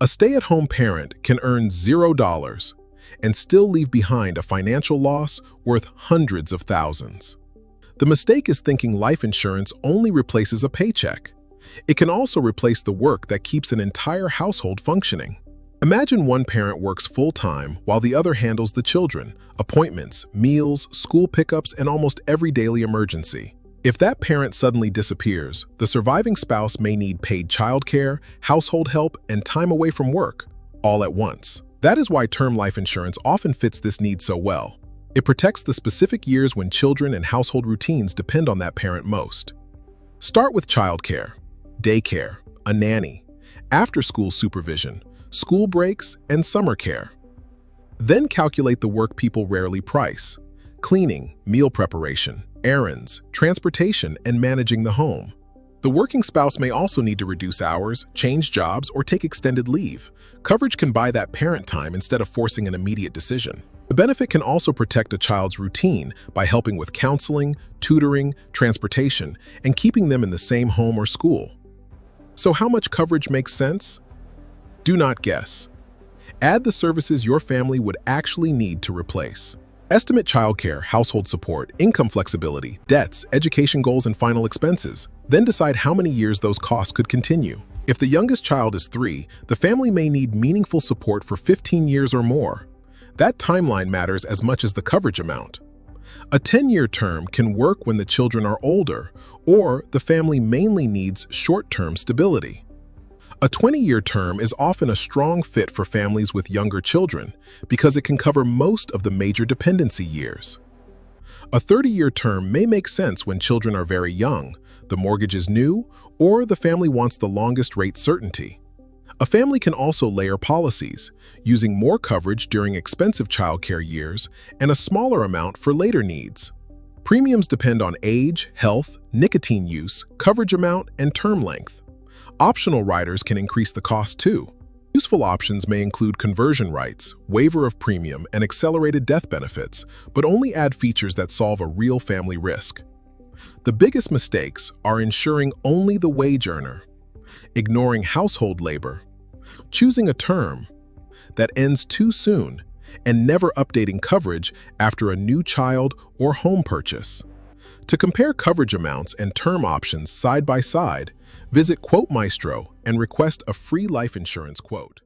A stay-at-home parent can earn $0 and still leave behind a financial loss worth hundreds of thousands. The mistake is thinking life insurance only replaces a paycheck. It can also replace the work that keeps an entire household functioning. Imagine one parent works full-time while the other handles the children, appointments, meals, school pickups, and almost every daily emergency. If that parent suddenly disappears, the surviving spouse may need paid childcare, household help, and time away from work, all at once. That is why term life insurance often fits this need so well. It protects the specific years when children and household routines depend on that parent most. Start with childcare, daycare, a nanny, after-school supervision, school breaks, and summer care. Then calculate the work people rarely price: cleaning, meal preparation, errands, transportation, and managing the home. The working spouse may also need to reduce hours, change jobs, or take extended leave. Coverage can buy that parent time instead of forcing an immediate decision. The benefit can also protect a child's routine by helping with counseling, tutoring, transportation, and keeping them in the same home or school. So how much coverage makes sense? Do not guess. Add the services your family would actually need to replace. Estimate childcare, household support, income flexibility, debts, education goals, and final expenses. Then decide how many years those costs could continue. If the youngest child is 3, the family may need meaningful support for 15 years or more. That timeline matters as much as the coverage amount. A 10-year term can work when the children are older, or the family mainly needs short-term stability. A 20-year term is often a strong fit for families with younger children because it can cover most of the major dependency years. A 30-year term may make sense when children are very young, the mortgage is new, or the family wants the longest rate certainty. A family can also layer policies, using more coverage during expensive childcare years and a smaller amount for later needs. Premiums depend on age, health, nicotine use, coverage amount, and term length. Optional riders can increase the cost too. Useful options may include conversion rights, waiver of premium, and accelerated death benefits, but only add features that solve a real family risk. The biggest mistakes are insuring only the wage earner, ignoring household labor, choosing a term that ends too soon, and never updating coverage after a new child or home purchase. To compare coverage amounts and term options side by side, visit Quote Maestro and request a free life insurance quote.